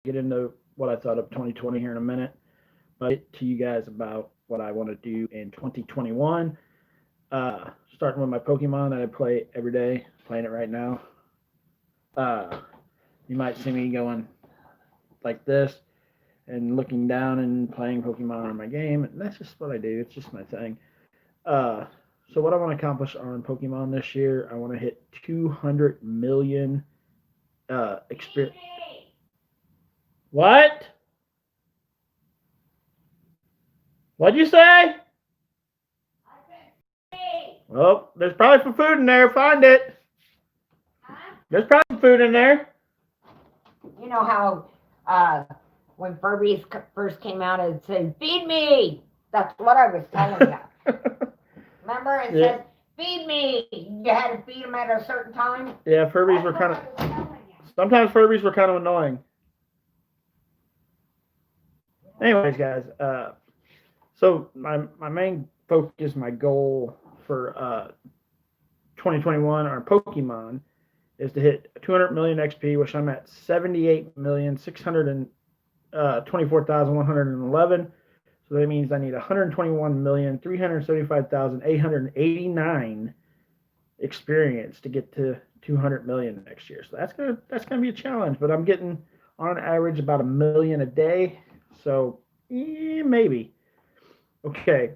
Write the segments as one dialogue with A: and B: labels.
A: get into what I thought of 2020 here in a minute, but get to you guys about what I want to do in 2021. Starting with my Pokemon that I play every day, playing it right now. Uh, you might see me going like this and looking down and playing Pokemon on my game. And that's just what I do. It's just my thing. Uh, so what I want to accomplish on Pokemon this year, I want to hit 200 million experience. What? What'd you say? Well, there's probably some food in there. Find it. There's probably some food in there.
B: You know how when Furbies first came out, it said, "Feed me." That's what I was telling you. Remember, it
A: Yeah.
B: said, "Feed me." You had to feed them at a certain time.
A: Yeah, Furbies
B: That's
A: were
B: what
A: kind
B: I
A: of.
B: was telling you.
A: Sometimes Furbies were kind of annoying. Anyways, guys. So my main focus, my goal for 2021 on Pokemon is to hit 200 million XP, which I'm at 78,624,111. So that means I need 121,375,889 experience to get to 200 million next year. So that's gonna be a challenge, but I'm getting on average about a million a day. So maybe. Okay,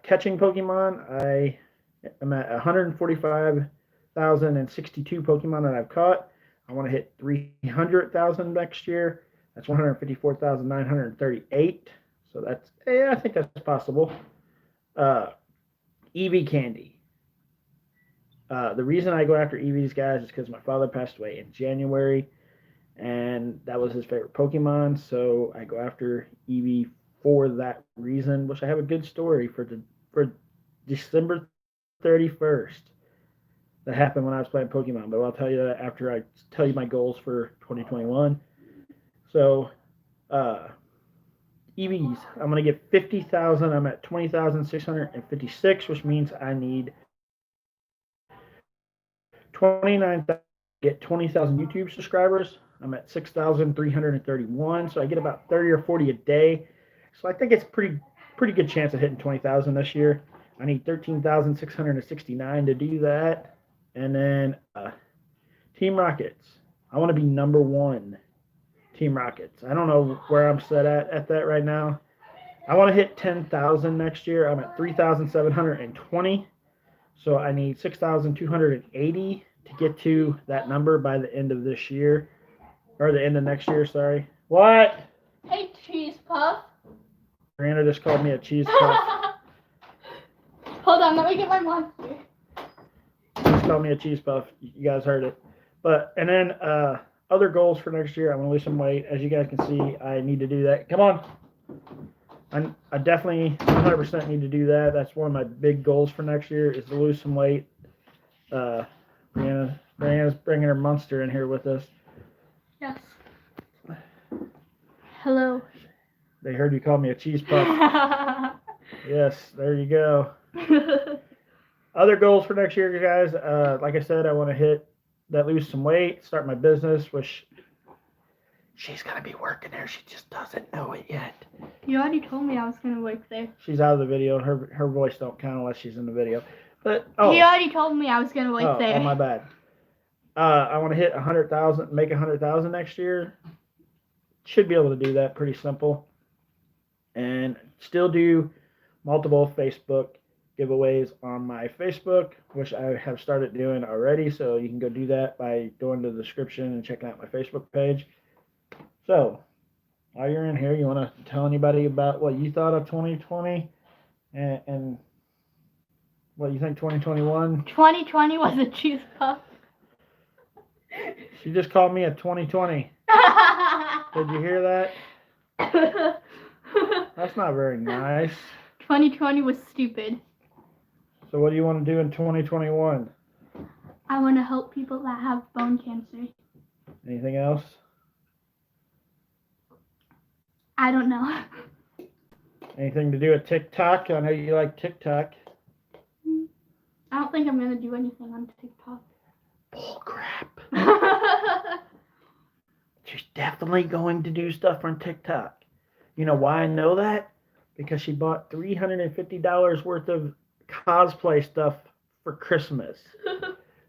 A: catching Pokemon, I am at 145,062 Pokemon that I've caught. I want to hit 300,000 next year. That's 154,938. So I think that's possible. Uh, EV candy. The reason I go after EVs, guys, is because my father passed away in January, and that was his favorite Pokemon. So I go after EV for that reason, which I have a good story for December 31st that happened when I was playing Pokemon. But I'll tell you that after I tell you my goals for 2021. So uh, EVs, I'm gonna get 50,000. I'm at 20,656, which means I need 29,000 get 20,000 YouTube subscribers. I'm at 6,331, so I get about 30 or 40 a day. So I think it's pretty good chance of hitting 20,000 this year. I need 13,669 to do that, and then Team Rockets. I want to be number one. Team Rockets. I don't know where I'm set at that right now. I want to hit 10,000 next year. I'm at 3,720. So I need 6,280 to get to that number by the end of this year, or the end of next year. Sorry. What?
C: Hey, cheese puff.
A: Brianna just called me a cheese puff.
C: Hold on, let me get my monster.
A: Just called me a cheese puff. You guys heard it. But and then other goals for next year. I want to lose some weight. As you guys can see, I need to do that. Come on. I definitely 100% need to do that. That's one of my big goals for next year is to lose some weight. Uh, Brianna's bringing her monster in here with us.
C: Yes. Hello.
A: They heard you call me a cheese puff. Yes, there you go. Other goals for next year, guys. Like I said, I want to hit that, lose some weight, start my business, which she's gonna be working there. She just doesn't know it yet.
C: You already told me I was gonna work there.
A: She's out of the video. Her voice don't count unless she's in the video. But
C: He already told me I was gonna work there.
A: Oh, my bad. I want to hit 100,000, make 100,000 next year. Should be able to do that. Pretty simple. And still do multiple Facebook giveaways on my Facebook, which I have started doing already. So you can go do that by going to the description and checking out my Facebook page. So while you're in here, you want to tell anybody about what you thought of 2020 and what you think 2021?
C: 2020 was a cheese puff.
A: She just called me a 2020. Did you hear that? That's not very nice.
C: 2020 was stupid.
A: So what do you want to do in 2021?
C: I want to help people that have bone cancer.
A: Anything else?
C: I don't know.
A: Anything to do with TikTok? I know you like TikTok.
C: I don't think I'm gonna do anything on TikTok.
A: Bull crap. she's definitely going to do stuff on TikTok. You know why I know that? Because she bought $350 worth of cosplay stuff for Christmas.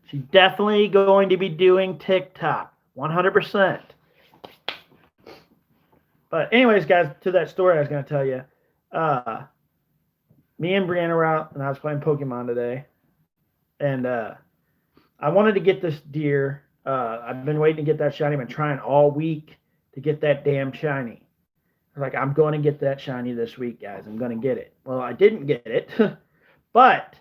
A: She's definitely going to be doing TikTok, 100%. But anyways, guys, to that story I was going to tell you. Me and Brianna were out, and I was playing Pokemon today. And I wanted to get this deer. I've been waiting to get that shiny. I've been trying all week to get that damn shiny. Like, I'm going to get that shiny this week, guys. I'm going to get it. Well, I didn't get it, but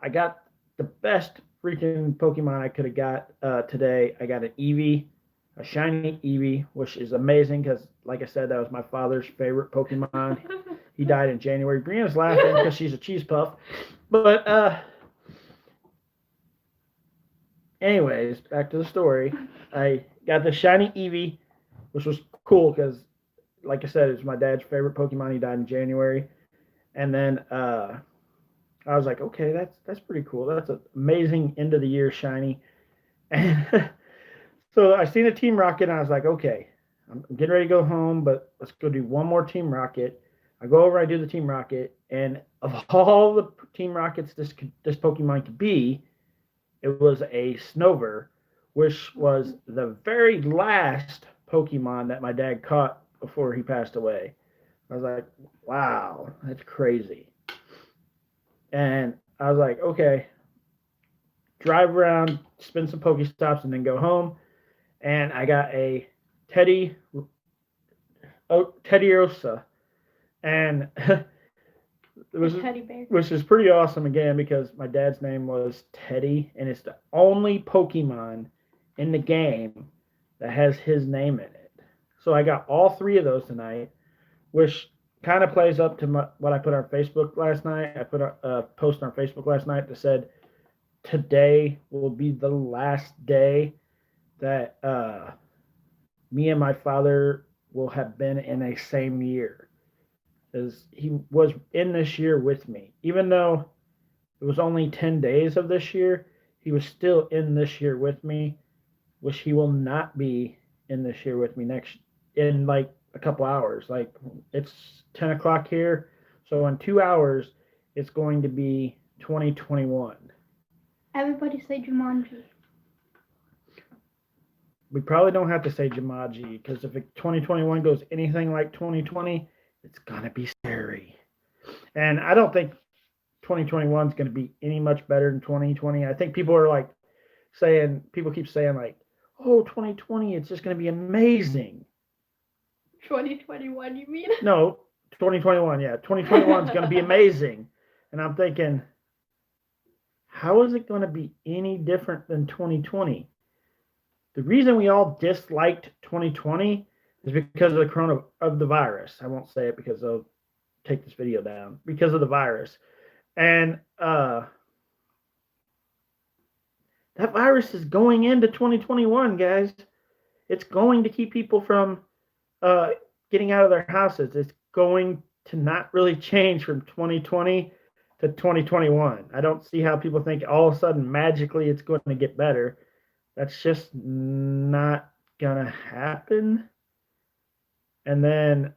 A: I got the best freaking Pokemon I could have got today. I got an Eevee, a shiny Eevee, which is amazing because, like I said, that was my father's favorite Pokemon. He died in January. Brianna's laughing because she's a cheese puff. But, anyways, back to the story. I got the shiny Eevee, which was cool because, like I said, it's my dad's favorite Pokemon. He died in January. And then I was like, okay, that's pretty cool. That's an amazing end of the year shiny. And so I seen a Team Rocket, and I was like, okay, I'm getting ready to go home, but let's go do one more Team Rocket. I go over, I do the Team Rocket, and of all the Team Rockets this Pokemon could be, it was a Snover, which was the very last Pokemon that my dad caught before he passed away. I was like, wow, that's crazy. And I was like, okay, drive around, spin some Pokestops, and then go home. And I got a Teddiursa. And it was
C: Teddy bear.
A: which is pretty awesome again because my dad's name was Teddy, and it's the only Pokemon in the game that has his name in it. So I got all three of those tonight, which kind of plays up to what I put on Facebook last night. I put a post on Facebook last night that said, today will be the last day that me and my father will have been in a same year. As he was in this year with me. Even though it was only 10 days of this year, he was still in this year with me, which he will not be in this year with me in like a couple hours. Like, it's 10 o'clock here, so in 2 hours it's going to be 2021.
C: Everybody say Jumanji.
A: We probably don't have to say Jumanji, because if 2021 goes anything like 2020, it's gonna be scary. And I don't think 2021 is gonna be any much better than 2020. I think people keep saying like, oh, 2020, it's just gonna be amazing.
C: 2021, you mean?
A: No, 2021, yeah. 2021 is gonna be amazing. And I'm thinking, how is it gonna be any different than 2020? The reason we all disliked 2020 is because of the virus. I won't say it because they'll take this video down. Because of the virus. And that virus is going into 2021, guys. It's going to keep people from getting out of their houses. It's going to not really change from 2020 to 2021. I don't see how people think all of a sudden magically it's going to get better. That's just not going to happen. And then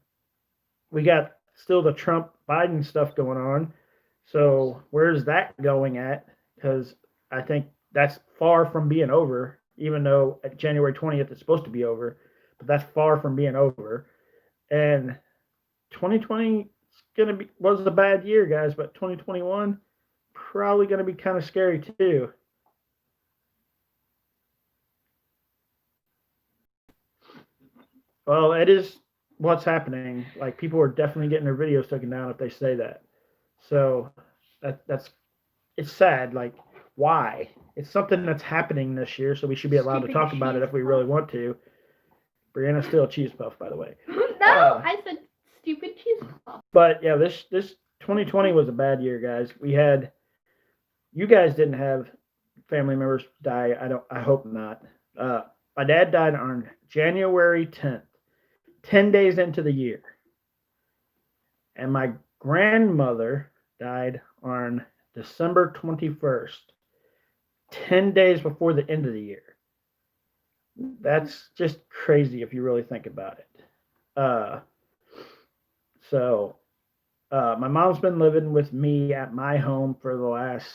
A: we got still the Trump Biden stuff going on. So where's that going at? Because I think that's far from being over, even though at January 20th it's supposed to be over, but that's far from being over. And 2020 was a bad year, guys, but 2021 probably going to be kind of scary too. Well, it is what's happening. Like, people are definitely getting their videos taken down if they say that. So it's sad. Like, why? It's something that's happening this year, so we should be allowed to talk about it if we really want to. Brianna's still a cheese puff, by the way.
C: No, I said stupid cheese puff.
A: But yeah, this 2020 was a bad year, guys. You guys didn't have family members die. I hope not. My dad died on January 10th, 10 days into the year. And my grandmother died on December 21st, 10 days before the end of the year. That's just crazy if you really think about it. Uh, so my mom's been living with me at my home for the last.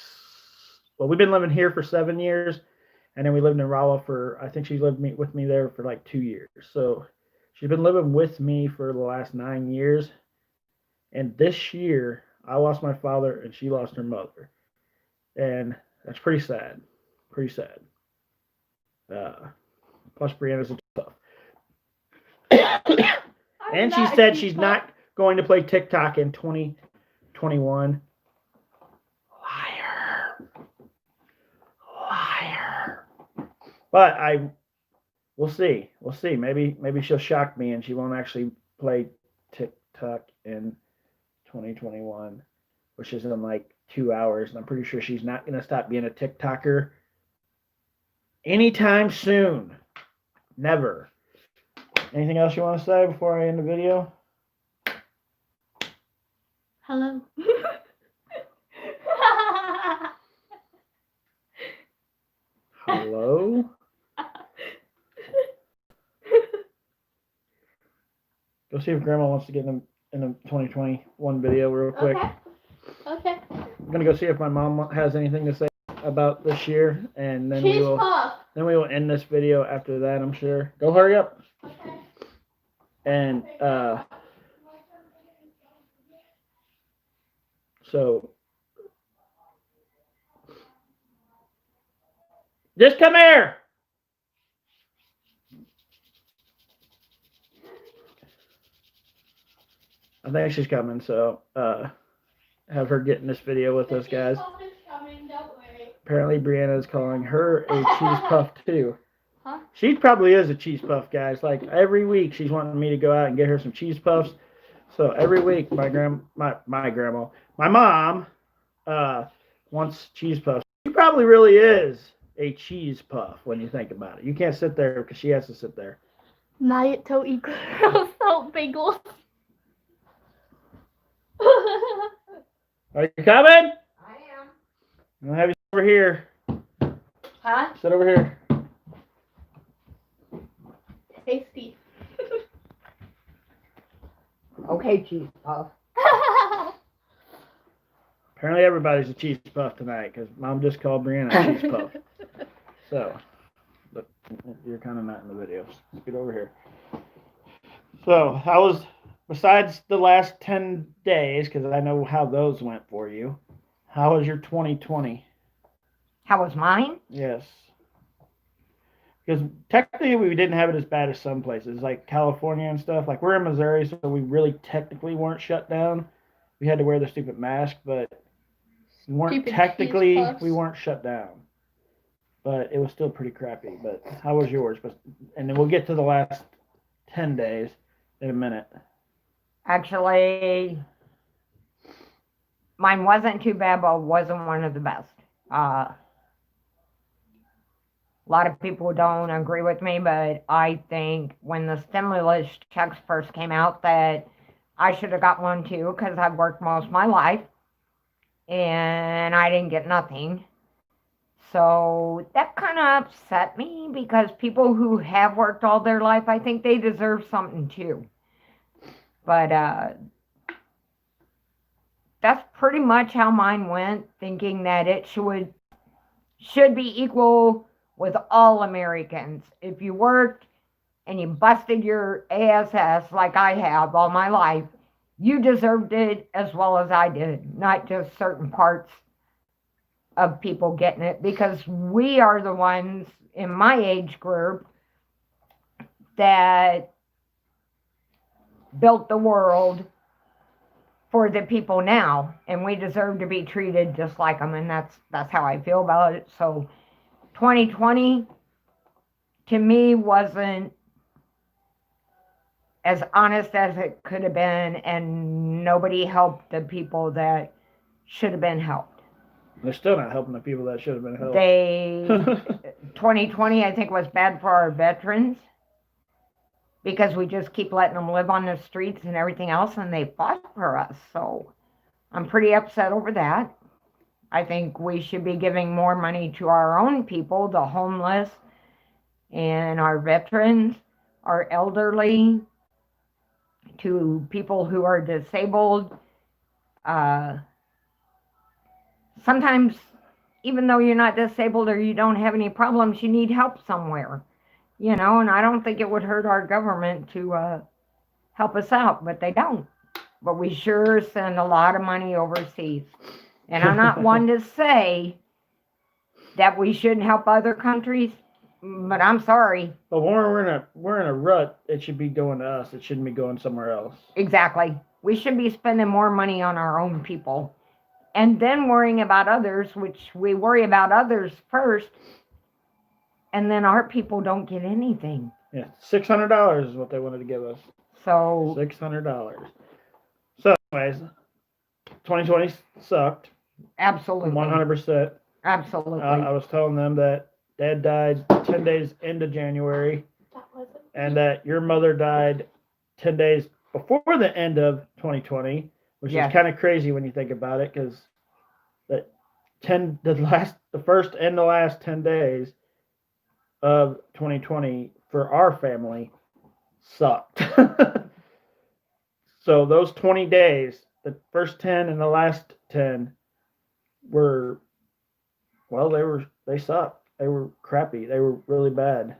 A: Well, we've been living here for 7 years, and then we lived in Rolla for. I think she lived with me there for like 2 years. So she's been living with me for the last 9 years. And this year, I lost my father, and she lost her mother, and that's pretty sad. Pretty sad. Uh, Plus, Brianna's a tough. And she said she's not going to play TikTok in 2021. Liar. Liar. But we'll see. We'll see. Maybe she'll shock me and she won't actually play TikTok in 2021, which is in like 2 hours. And I'm pretty sure she's not going to stop being a TikToker anytime soon. Never. Anything else you want to say before I end the video?
C: Hello.
A: Hello? Go see if Grandma wants to get in the 2021 video real quick.
C: Okay.
A: I'm going to go see if my mom has anything to say about this year, and then
C: Cheese puff.
A: we will end this video after that, I'm sure. Go hurry up.
C: Okay.
A: And so just come here. I think she's coming, so have her get in this video with us, guys. Apparently Brianna is calling her a cheese puff too.
C: Huh?
A: She probably is a cheese puff, guys. Like every week she's wanting me to go out and get her some cheese puffs. So every week my mom wants cheese puffs. She probably really is a cheese puff when you think about it. You can't sit there because she has to sit there.
C: Diet to eat salt bagels.
A: Are you coming?
B: I am.
A: I'm gonna have you sit over here.
B: Huh?
A: Sit over here.
C: Tasty.
B: Okay, cheese puff.
A: Apparently everybody's a cheese puff tonight because Mom just called Brianna a cheese puff. So, but you're kind of not in the video. Let's get over here. So, how was, besides the last 10 days, because I know how those went for you, how was your 2020?
B: How was mine?
A: Yes. Because technically we didn't have it as bad as some places, like California and stuff. Like we're in Missouri, so we really technically weren't shut down. We had to wear the stupid mask, but we weren't shut down. But it was still pretty crappy. But how was yours? And then we'll get to the last 10 days in a minute.
B: Actually, mine wasn't too bad, but wasn't one of the best. A lot of people don't agree with me, but I think when the stimulus checks first came out that I should have got one too, because I've worked most of my life and I didn't get nothing. So that kind of upset me because people who have worked all their life, I think they deserve something too. But that's pretty much how mine went, thinking that it should be equal with all Americans. If you worked and you busted your ass like I have all my life, you deserved it as well as I did, not just certain parts of people getting it, because we are the ones in my age group that built the world for the people now, and we deserve to be treated just like them, and that's how I feel about it. So 2020 to me wasn't as honest as it could have been, and nobody helped the people that should have been helped.
A: They're still not helping the people that should have been helped.
B: 2020 I think was bad for our veterans, because we just keep letting them live on the streets and everything else, and they fought for us. So I'm pretty upset over that. I think we should be giving more money to our own people, the homeless, and our veterans, our elderly, to people who are disabled. Uh, Sometimes, even though you're not disabled or you don't have any problems, you need help somewhere, and I don't think it would hurt our government to help us out, but they don't. But we sure send a lot of money overseas. And I'm not one to say that we shouldn't help other countries, but I'm sorry.
A: But when we're in a rut, it should be going to us. It shouldn't be going somewhere else.
B: Exactly. We should be spending more money on our own people and then worrying about others, which we worry about others first, and then our people don't get anything.
A: Yeah, $600 is what they wanted to give us.
B: So
A: $600. So, anyways, 2020 sucked.
B: absolutely.
A: 100%.
B: Absolutely.
A: I was telling them that Dad died 10 days into January,
C: That wasn't.
A: and that your mother died 10 days before the end of 2020, which
B: Yes.
A: is kind of crazy when you think about it, because the first and the last 10 days of 2020 for our family sucked. So those 20 days, the first 10 and the last 10 were, well, they sucked. They were crappy. They were really bad.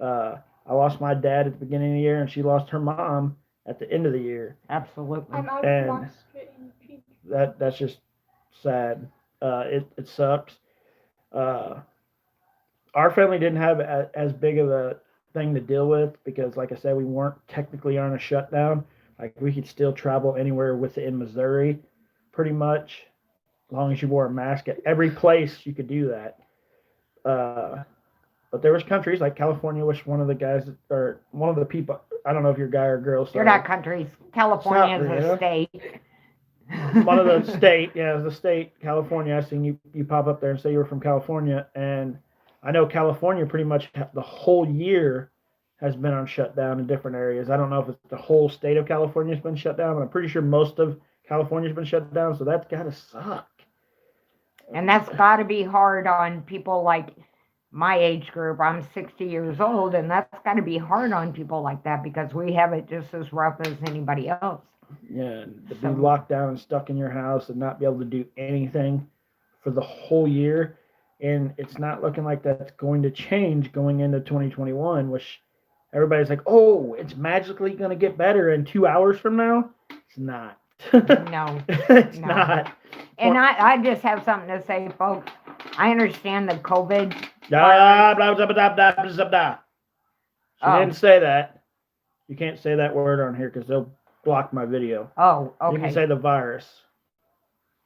A: I lost my dad at the beginning of the year, and she lost her mom at the end of the year.
B: Absolutely.
C: I'm out
A: And
C: of basket in pink.
A: That's just sad. It sucks. Our family didn't have as big of a thing to deal with because, like I said, we weren't technically on a shutdown. Like, we could still travel anywhere within Missouri, pretty much, as long as you wore a mask at every place you could do that. But there was countries like California, which one of the guys or one of the people, I don't know if you're a guy or girl.
B: They're not countries. California is a
A: South,
B: state.
A: One of the state, the state, California. I seen you pop up there and say you were from California, and I know California pretty much the whole year has been on shutdown in different areas. I don't know if it's the whole state of California has been shut down, but I'm pretty sure most of California's been shut down. So that's gotta suck.
B: And that's got to be hard on people like my age group. I'm 60 years old, and that's got to be hard on people like that because we have it just as rough as anybody else.
A: Yeah, and to be
B: So-
A: locked down and stuck in your house and not be able to do anything for the whole year. And it's not looking like that's going to change going into 2021, which everybody's like, oh, it's magically going to get better in 2 hours from now. It's not.
B: No.
A: It's
B: No.
A: not.
B: And I just have something to say, folks. I understand the COVID.
A: Blah, blah, blah, blah, blah, blah, blah. She
B: Oh.
A: didn't say that. You can't say that word on here because they'll block my video.
B: Oh,
A: You can
B: okay.
A: say the virus.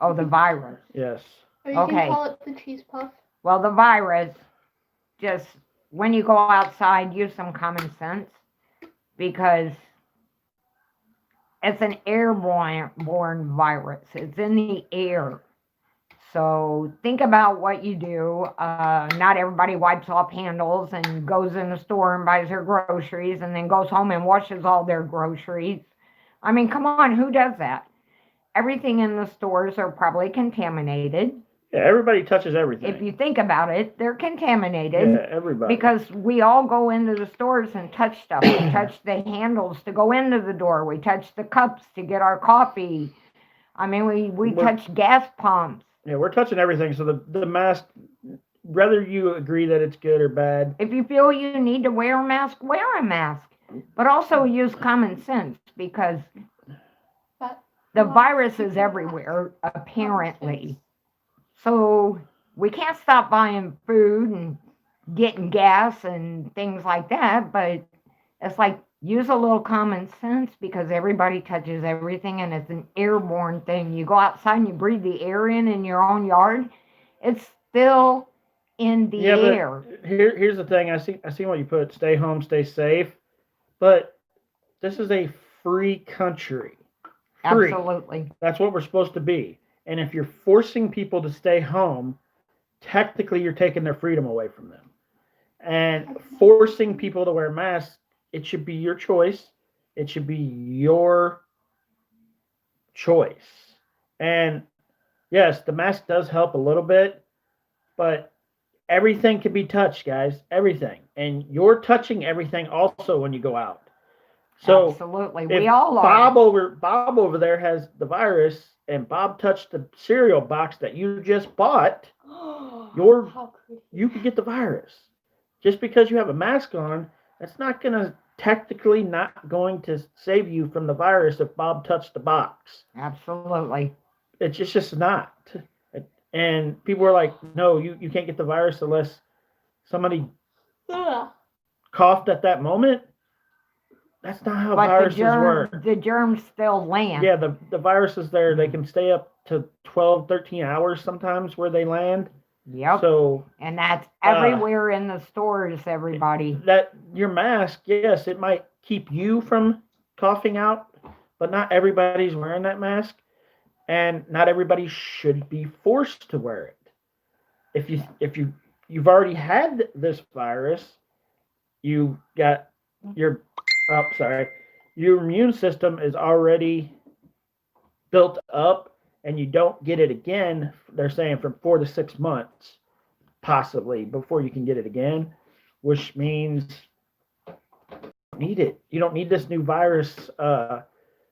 B: Oh, the virus.
A: Yes.
C: Or you
B: Okay.
C: can call it the cheese puff.
B: Well, the virus, just when you go outside, use some common sense because it's an airborne virus. It's in the air. So think about what you do. Not everybody wipes off handles and goes in the store and buys their groceries and then goes home and washes all their groceries. I mean, come on, who does that? Everything in the stores are probably contaminated.
A: Yeah, everybody touches everything.
B: If you think about it, they're contaminated.
A: Yeah, everybody.
B: Because we all go into the stores and touch stuff. We touch the handles to go into the door. We touch the cups to get our coffee. I mean, we
A: We're-
B: touch gas pumps.
A: Yeah, we're touching everything. So the mask, whether you agree that it's good or bad,
B: If you feel you need to wear a mask, wear a mask. But also use common sense because
C: But
B: the
C: Well,
B: virus is
C: people
B: everywhere,
C: have
B: apparently. So we can't stop buying food and getting gas and things like that, but it's like use a little common sense because everybody touches everything and it's an airborne thing. You go outside and you breathe the air in your own yard, it's still in the
A: Yeah, but
B: air.
A: here's the thing. I see what you put. Stay home, stay safe. But this is a free country. Free.
B: Absolutely.
A: That's what we're supposed to be. And if you're forcing people to stay home, technically you're taking their freedom away from them. And forcing people to wear masks, it should be your choice. It should be your choice. And yes, the mask does help a little bit, but everything can be touched, guys. Everything. And you're touching everything also when you go out. So
B: Absolutely.
A: if
B: We all are.
A: Bob over there has the virus and Bob touched the cereal box that you just bought, you could get the virus. Just because you have a mask on, that's not gonna technically not going to save you from the virus if Bob touched the box.
B: Absolutely.
A: It's just not. And people are like, no, you can't get the virus unless somebody coughed at that moment. That's not how
B: But
A: viruses work.
B: the germs still land.
A: Yeah, the viruses there, they can stay up to 12, 13 hours sometimes where they land.
B: Yep.
A: So
B: and that's everywhere in the stores, everybody.
A: that your mask, yes, it might keep you from coughing out, but not everybody's wearing that mask, and not everybody should be forced to wear it. If you've already had this virus, you got your your immune system is already built up, and you don't get it again. They're saying from 4 to 6 months, possibly, before you can get it again, which means you don't need it. You don't need this new virus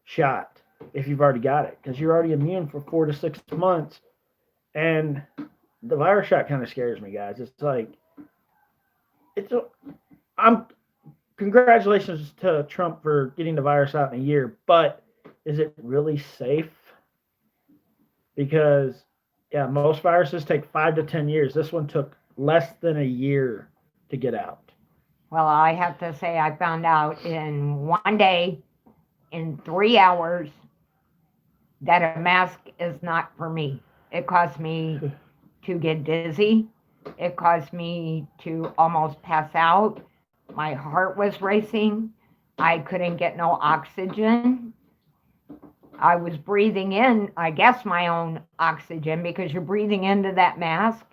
A: shot if you've already got it, because you're already immune for 4 to 6 months. And the virus shot kind of scares me, guys. It's like I'm congratulations to Trump for getting the virus out in a year, but is it really safe? Because yeah, most viruses take 5 to 10 years. This one took less than a year to get out.
B: Well, I have to say, I found out in one day, in 3 hours, that a mask is not for me. It caused me to get dizzy. It caused me to almost pass out. My heart was racing. I couldn't get no oxygen. I was breathing in, I guess, my own oxygen, because you're breathing into that mask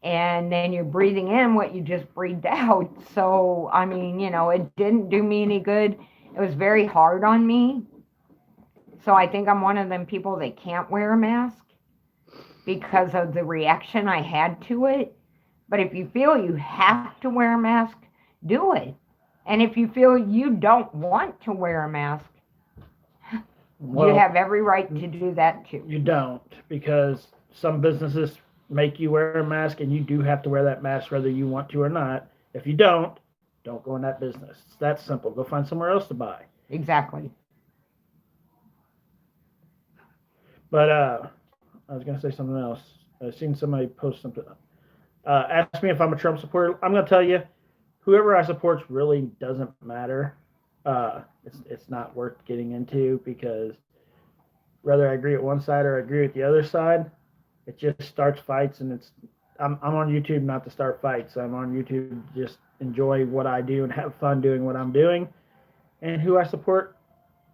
B: and then you're breathing in what you just breathed out. So, I mean, it didn't do me any good. It was very hard on me. So I think I'm one of them people that can't wear a mask because of the reaction I had to it. But if you feel you have to wear a mask, do it. And if you feel you don't want to wear a mask, you have every right to do that too.
A: You don't, because some businesses make you wear a mask, and you do have to wear that mask whether you want to or not. If you don't go in that business. It's that simple. Go find somewhere else to buy.
B: Exactly.
A: But I was going to say something else. I've seen somebody post something. Ask me if I'm a Trump supporter. I'm going to tell you, whoever I support really doesn't matter. It's not worth getting into, because whether I agree with one side or I agree with the other side, it just starts fights. And I'm on YouTube not to start fights. I'm on YouTube to just enjoy what I do and have fun doing what I'm doing. And who I support,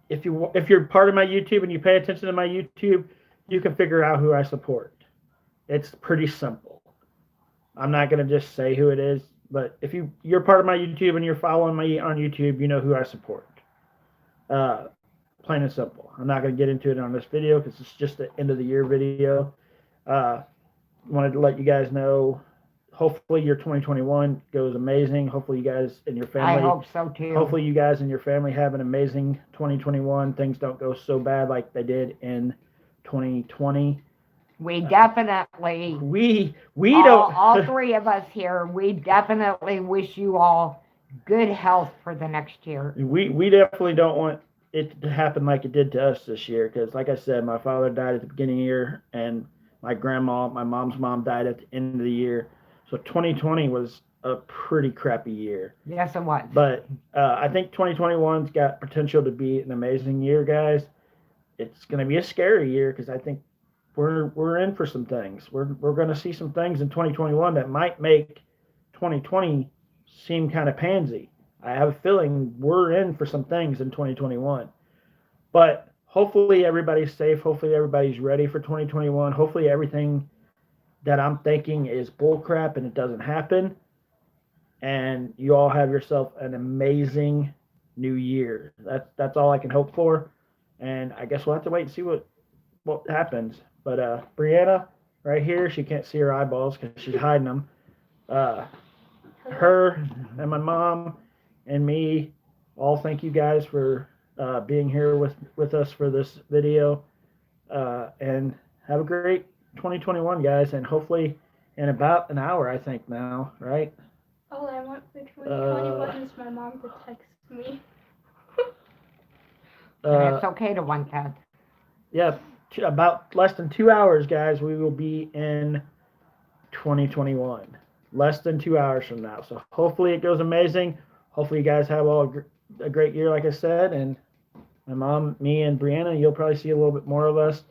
A: if you're part of my YouTube and you pay attention to my YouTube, you can figure out who I support. It's pretty simple. I'm not going to just say who it is, but if you're part of my YouTube and you're following me on YouTube, you know who I support. Plain and simple. I'm not going to get into it on this video because it's just the end of the year video. Wanted to let you guys know, hopefully your 2021 goes amazing. Hopefully you guys and your family.
B: I hope so too.
A: Hopefully you guys and your family have an amazing 2021. Things don't go so bad like they did in 2020.
B: We definitely,
A: we don't.
B: All three of us here, we definitely wish you all good health for the next year.
A: We definitely don't want it to happen like it did to us this year, because like I said, my father died at the beginning of the year, and my grandma, my mom's mom, died at the end of the year. So 2020 was a pretty crappy year.
B: Yes, it was.
A: But I think 2021's got potential to be an amazing year, guys. It's going to be a scary year, because I think we're in for some things. We're going to see some things in 2021 that might make 2020 seem kind of pansy. I have a feeling we're in for some things in 2021. But hopefully everybody's safe. Hopefully everybody's ready for 2021. Hopefully everything that I'm thinking is bullcrap and it doesn't happen. And you all have yourself an amazing new year. That's all I can hope for. And I guess we'll have to wait and see what happens. But Brianna, right here, she can't see her eyeballs because she's hiding them. her and my mom and me all thank you guys for being here with us for this video. And have a great 2021, guys. And hopefully in about an hour, I think now, right?
C: All I want for 2021 is my mom to text me.
B: And it's okay to want that.
A: Yeah, about less than 2 hours, guys. We will be in 2021. Less than 2 hours from now. So hopefully it goes amazing. Hopefully you guys have all a great year, like I said. And my mom, me, and Brianna, you'll probably see a little bit more of us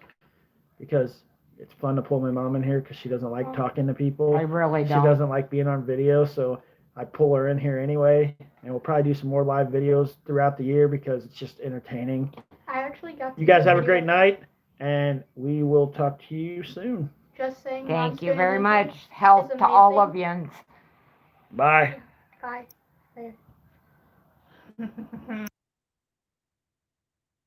A: because it's fun to pull my mom in here because she doesn't like talking to people.
B: I really
A: She
B: don't.
A: doesn't like being on video, so I pull her in here anyway. And we'll probably do some more live videos throughout the year because it's just entertaining.
C: I actually got.
A: You guys have a great night, and we will talk to you soon.
C: Just saying.
B: Thank you very much. Health to all of you.
A: Bye.
C: Bye.